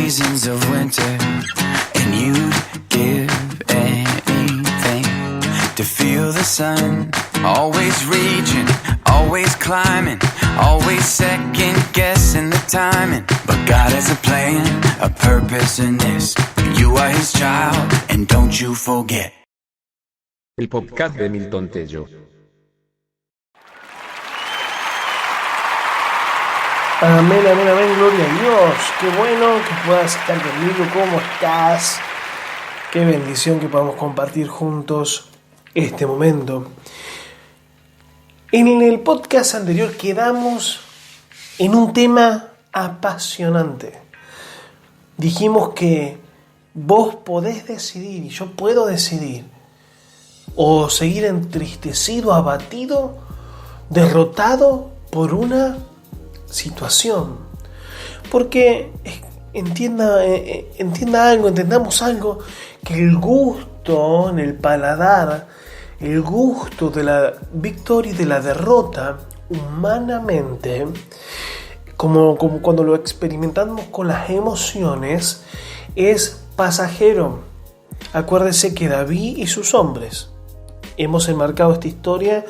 seasons of winter, and you'd give anything to feel the sun. Always reaching, always climbing, always second guessing the timing. But God has a plan, a purpose in this. You are His child, and don't you forget. El podcast de Milton Tello. Amén, gloria a Dios. Qué bueno que puedas estar conmigo. ¿Cómo estás? Qué bendición que podamos compartir juntos este momento. En el podcast anterior quedamos en un tema apasionante. Dijimos que vos podés decidir y yo puedo decidir o seguir entristecido, abatido, derrotado por una situación. Porque entendamos algo, que el gusto en el paladar, el gusto de la victoria y de la derrota, humanamente, como cuando lo experimentamos con las emociones, es pasajero. Acuérdese que David y sus hombres, hemos enmarcado esta historia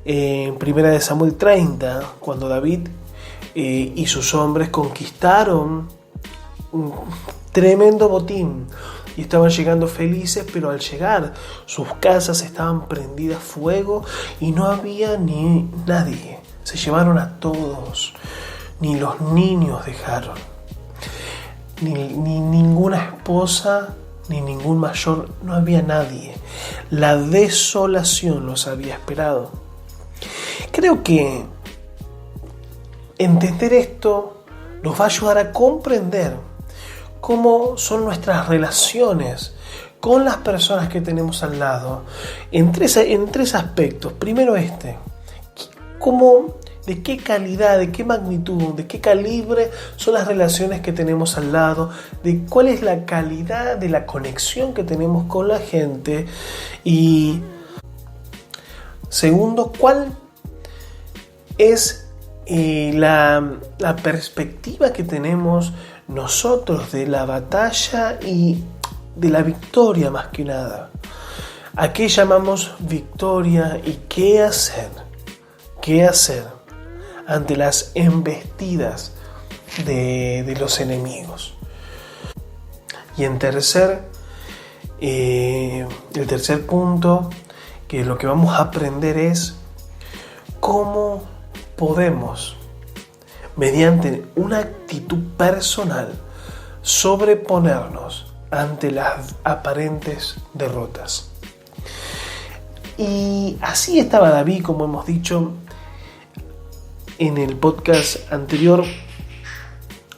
en 1 Samuel 30, cuando David y sus hombres conquistaron un tremendo botín y estaban llegando felices, pero al llegar sus casas estaban prendidas fuego y no había ni nadie. Se llevaron a todos, ni los niños dejaron, ni ninguna esposa, ni ningún mayor, no había nadie. La desolación los había esperado. Creo que entender esto nos va a ayudar a comprender cómo son nuestras relaciones con las personas que tenemos al lado en tres aspectos. Primero de qué calidad, de qué magnitud, de qué calibre son las relaciones que tenemos al lado, de cuál es la calidad de la conexión que tenemos con la gente, y segundo, cuál es la perspectiva que tenemos nosotros de la batalla y de la victoria, más que nada. ¿A qué llamamos victoria y qué hacer? ¿Qué hacer ante las embestidas de los enemigos? Y el tercer punto, que lo que vamos a aprender es cómo podemos, mediante una actitud personal, sobreponernos ante las aparentes derrotas. Y así estaba David, como hemos dicho en el podcast anterior.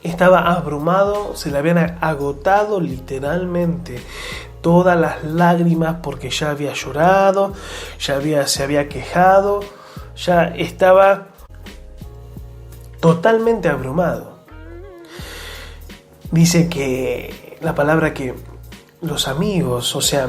Estaba abrumado, se le habían agotado literalmente todas las lágrimas, porque ya había llorado, se había quejado, ya estaba totalmente abrumado. Dice que la palabra que los amigos, o sea,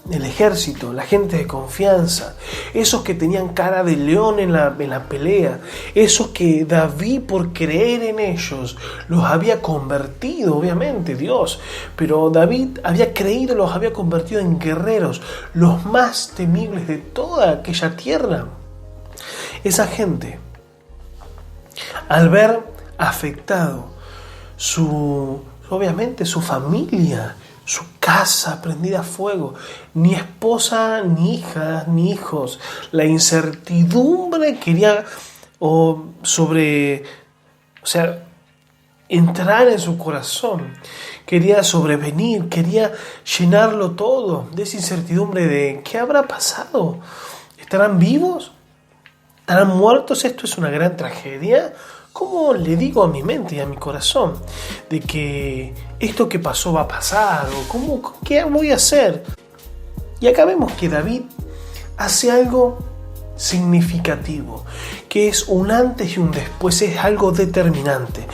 el ejército, la gente de confianza, esos que tenían cara de león en la pelea, esos que David, por creer en ellos, los había convertido, obviamente Dios, pero David había creído, los había convertido en guerreros, los más temibles de toda aquella tierra. Esa gente, al ver afectado obviamente su familia, su casa prendida a fuego, ni esposa, ni hijas, ni hijos, la incertidumbre quería entrar en su corazón, quería sobrevenir, quería llenarlo todo de esa incertidumbre de ¿qué habrá pasado? ¿Estarán vivos? ¿Estarán muertos? Esto es una gran tragedia. ¿Cómo le digo a mi mente y a mi corazón de que esto que pasó va a pasar? ¿O qué voy a hacer? Y acá vemos que David hace algo significativo, que es un antes y un después, es algo determinante.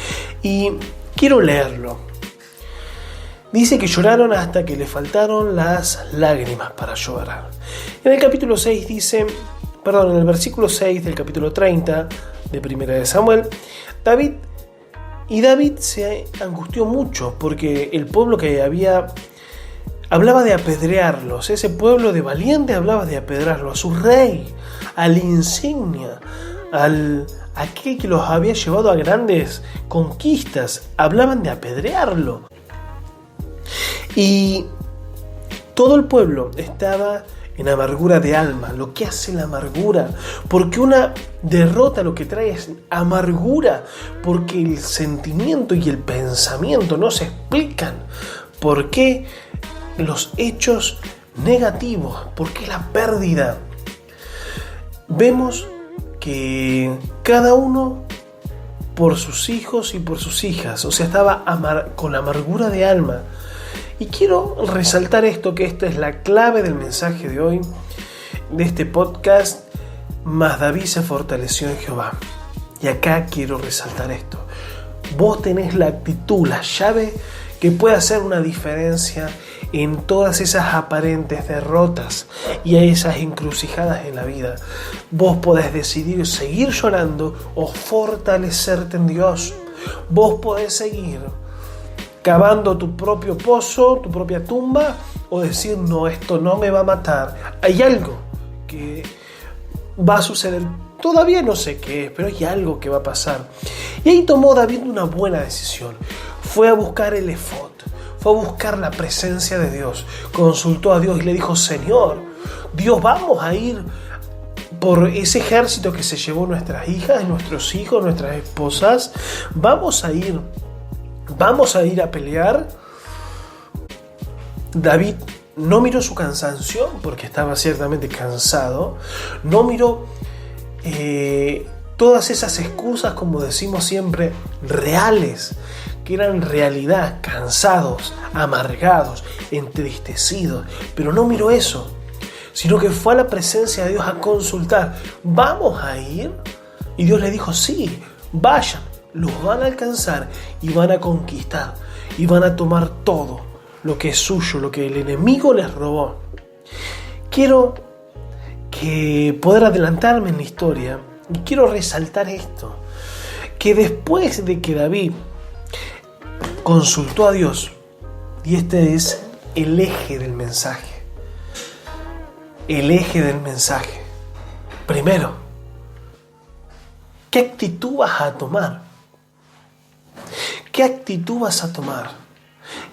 Y quiero leerlo. Dice que lloraron hasta que le faltaron las lágrimas para llorar. En el versículo 6 del capítulo 30 de 1 de Samuel, David Y David se angustió mucho porque el pueblo que había hablaba de apedrearlos, ese pueblo de valiente hablaba de apedrearlos, a su rey, al insignia, aquel que los había llevado a grandes conquistas, hablaban de apedrearlo. Y todo el pueblo estaba en amargura de alma. Lo que hace la amargura, porque una derrota lo que trae es amargura, porque el sentimiento y el pensamiento no se explican. ¿Por qué los hechos negativos? ¿Por qué la pérdida? Vemos que cada uno por sus hijos y por sus hijas, o sea, estaba con amargura de alma. Y quiero resaltar esto, que esta es la clave del mensaje de hoy, de este podcast. Mas David se fortaleció en Jehová. Y acá quiero resaltar esto. Vos tenés la actitud, la llave que puede hacer una diferencia en todas esas aparentes derrotas y a esas encrucijadas en la vida. Vos podés decidir seguir llorando o fortalecerte en Dios. Vos podés seguir cavando tu propio pozo, tu propia tumba, o decir, no, esto no me va a matar. Hay algo que va a suceder. Todavía no sé qué es, pero hay algo que va a pasar. Y ahí tomó David una buena decisión. Fue a buscar el efod, fue a buscar la presencia de Dios. Consultó a Dios y le dijo, Señor, Dios, vamos a ir por ese ejército que se llevó nuestras hijas, nuestros hijos, nuestras esposas. Vamos a ir a pelear. David no miró su cansancio, porque estaba ciertamente cansado. No miró todas esas excusas, como decimos siempre, reales, que eran realidad, cansados, amargados, entristecidos. Pero no miró eso, sino que fue a la presencia de Dios a consultar. ¿Vamos a ir? Y Dios le dijo, sí, vayan. Los van a alcanzar y van a conquistar y van a tomar todo lo que es suyo, lo que el enemigo les robó. Quiero poder adelantarme en la historia y quiero resaltar esto, que después de que David consultó a Dios, y este es el eje del mensaje, primero, ¿qué actitud vas a tomar? ¿Qué actitud vas a tomar?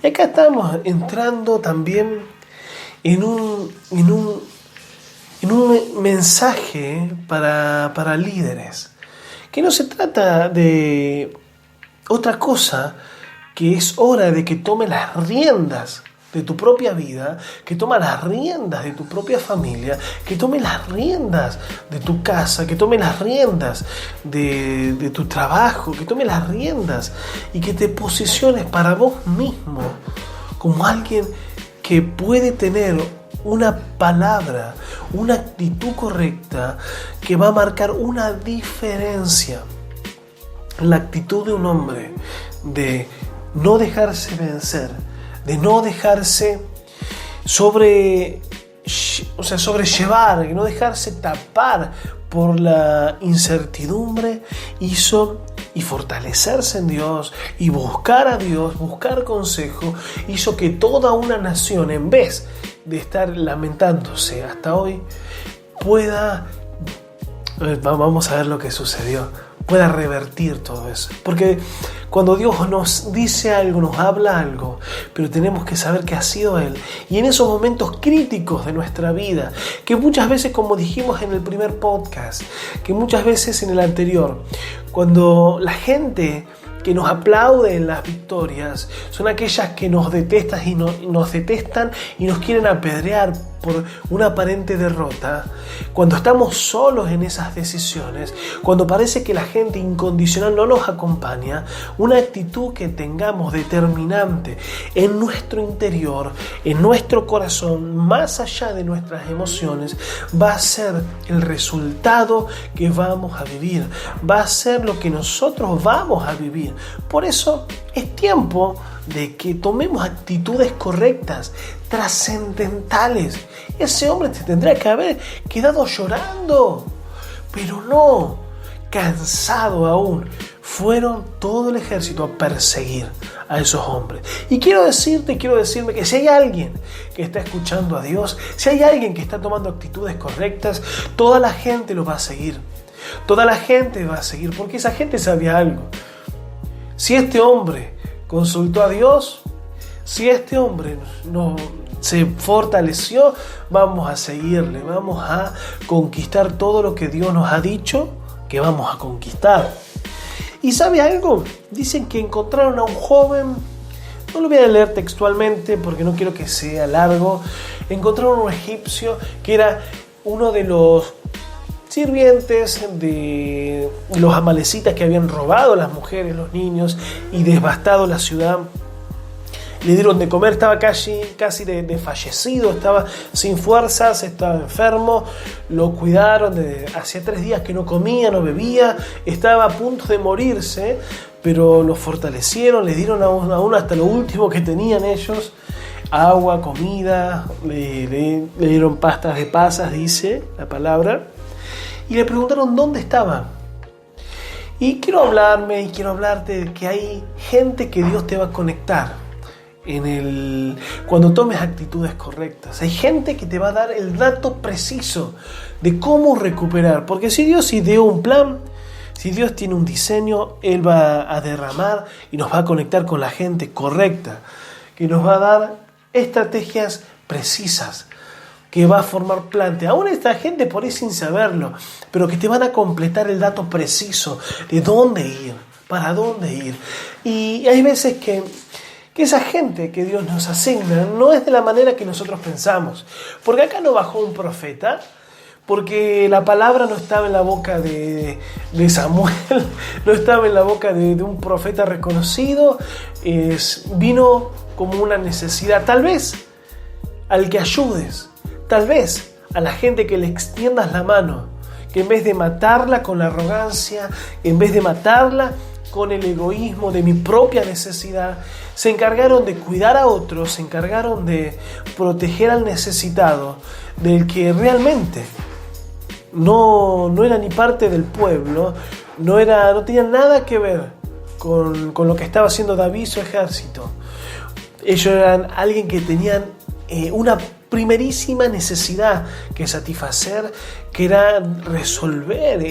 Y acá estamos entrando también en un mensaje para líderes, que no se trata de otra cosa, que es hora de que tome las riendas de tu propia vida, que tome las riendas de tu propia familia, que tome las riendas de tu casa, que tome las riendas de tu trabajo, que tome las riendas y que te posiciones para vos mismo como alguien que puede tener una palabra, una actitud correcta que va a marcar una diferencia. La actitud de un hombre de no dejarse vencer, de no dejarse sobrellevar, de no dejarse tapar por la incertidumbre, y fortalecerse en Dios y buscar a Dios, buscar consejo, hizo que toda una nación, en vez de estar lamentándose hasta hoy, vamos a ver lo que sucedió, pueda revertir todo eso. Porque cuando Dios nos dice algo, nos habla algo, pero tenemos que saber que ha sido Él. Y en esos momentos críticos de nuestra vida, que muchas veces, como dijimos en el primer podcast, que muchas veces en el anterior, cuando la gente que nos aplaude en las victorias son aquellas que nos detestan y nos quieren apedrear por una aparente derrota. Cuando estamos solos en esas decisiones, cuando parece que la gente incondicional no nos acompaña, una actitud que tengamos determinante en nuestro interior, en nuestro corazón, más allá de nuestras emociones, va a ser el resultado que vamos a vivir, va a ser lo que nosotros vamos a vivir. Por eso es tiempo de que tomemos actitudes correctas, trascendentales. Ese hombre te tendría que haber quedado llorando, pero no, cansado aún. fueron todo el ejército a perseguir a esos hombres. Y quiero decirme que si hay alguien que está escuchando a Dios, si hay alguien que está tomando actitudes correctas, toda la gente lo va a seguir. Toda la gente va a seguir, porque esa gente sabía algo. Si este hombre consultó a Dios, si este hombre no se fortaleció, vamos a seguirle, vamos a conquistar todo lo que Dios nos ha dicho que vamos a conquistar. ¿Y sabe algo? Dicen que encontraron a un joven, no lo voy a leer textualmente porque no quiero que sea largo. Encontraron a un egipcio que era uno de los sirvientes de los amalecitas que habían robado a las mujeres, los niños y devastado la ciudad. Le dieron de comer, estaba casi de fallecido, estaba sin fuerzas, estaba enfermo. Lo cuidaron, hacía 3 días que no comía, no bebía, estaba a punto de morirse, pero lo fortalecieron, le dieron aún hasta lo último que tenían ellos, agua, comida, le dieron pastas de pasas, dice la palabra, y le preguntaron dónde estaba. Y quiero hablarte de que hay gente que Dios te va a conectar cuando tomes actitudes correctas. Hay gente que te va a dar el dato preciso de cómo recuperar, porque si Dios ideó un plan, si Dios tiene un diseño, Él va a derramar y nos va a conectar con la gente correcta, que nos va a dar estrategias precisas, que va a formar plante. Aún esta gente por ahí sin saberlo, pero que te van a completar el dato preciso de dónde ir, para dónde ir. Y hay veces que esa gente que Dios nos asigna no es de la manera que nosotros pensamos. Porque acá no bajó un profeta, porque la palabra no estaba en la boca de Samuel, no estaba en la boca de un profeta reconocido, vino como una necesidad. Tal vez al que ayudes, tal vez a la gente que le extiendas la mano, que en vez de matarla con la arrogancia, en vez de matarla con el egoísmo de mi propia necesidad, se encargaron de cuidar a otros, se encargaron de proteger al necesitado, del que realmente no era ni parte del pueblo, no tenía nada que ver con lo que estaba haciendo David y su ejército. Ellos eran alguien que tenían una primerísima necesidad que satisfacer, que era resolver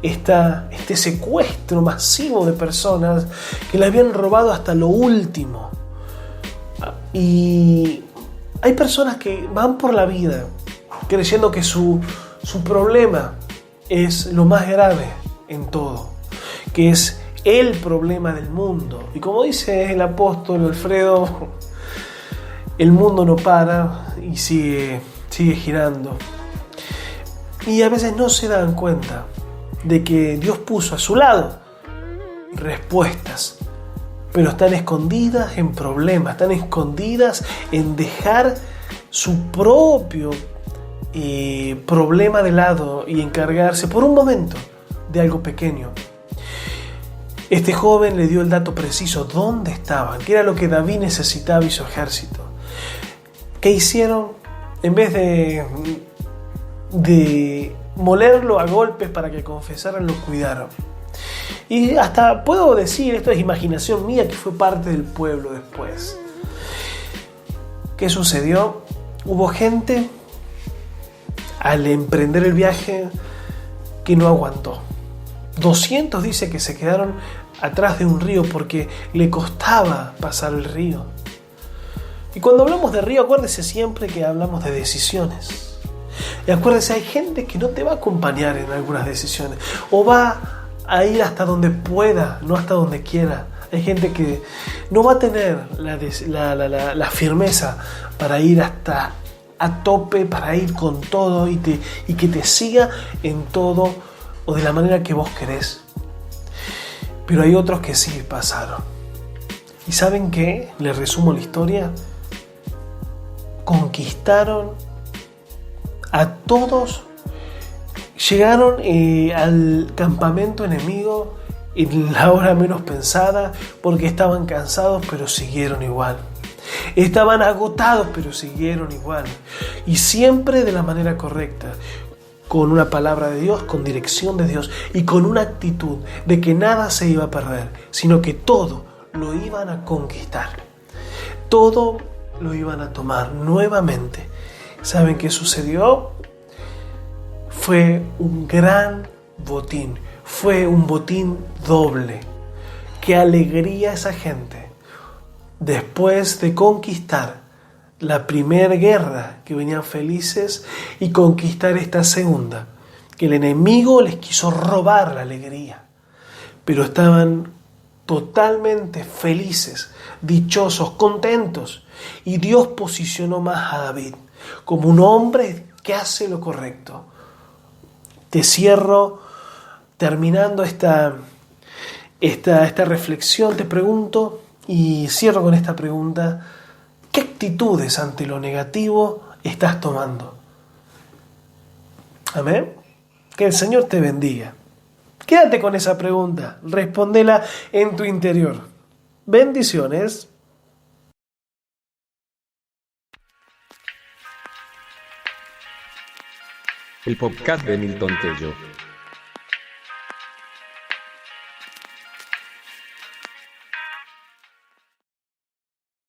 este secuestro masivo de personas que le habían robado hasta lo último. Y hay personas que van por la vida creyendo que su problema es lo más grave en todo, que es el problema del mundo. Y como dice el apóstol Alfredo, el mundo no para y sigue girando. Y a veces no se dan cuenta de que Dios puso a su lado respuestas, pero están escondidas en problemas, están escondidas en dejar su propio problema de lado y encargarse por un momento de algo pequeño. Este joven le dio el dato preciso, dónde estaban, qué era lo que David necesitaba y su ejército. ¿Qué hicieron? En vez de molerlo a golpes para que confesaran, lo cuidaron. Y hasta puedo decir, esto es imaginación mía, que fue parte del pueblo después. ¿Qué sucedió? Hubo gente al emprender el viaje que no aguantó. 200 dice que se quedaron atrás de un río porque le costaba pasar el río. Y cuando hablamos de río, acuérdese siempre que hablamos de decisiones. Y acuérdese, hay gente que no te va a acompañar en algunas decisiones, o va a ir hasta donde pueda, no hasta donde quiera. Hay gente que no va a tener la firmeza para ir hasta a tope, para ir con todo y que te siga en todo o de la manera que vos querés. Pero hay otros que sí pasaron. ¿Y saben qué? Les resumo la historia. Conquistaron a todos, llegaron al campamento enemigo en la hora menos pensada, porque estaban cansados, pero siguieron igual. Estaban agotados, pero siguieron igual. Y siempre de la manera correcta. con una palabra de Dios, con dirección de Dios y con una actitud de que nada se iba a perder, sino que todo lo iban a conquistar. Todo lo iban a tomar nuevamente. ¿Saben qué sucedió? Fue un gran botín. Fue un botín doble. Qué alegría esa gente. Después de conquistar la primera guerra, que venían felices, y conquistar esta segunda, que el enemigo les quiso robar la alegría. Pero estaban totalmente felices, dichosos, contentos. Y Dios posicionó más a David como un hombre que hace lo correcto. Te cierro terminando esta reflexión, te pregunto, y cierro con esta pregunta: ¿qué actitudes ante lo negativo estás tomando? Amén. Que el Señor te bendiga. Quédate con esa pregunta, respóndela en tu interior. Bendiciones. El podcast de Milton Tello.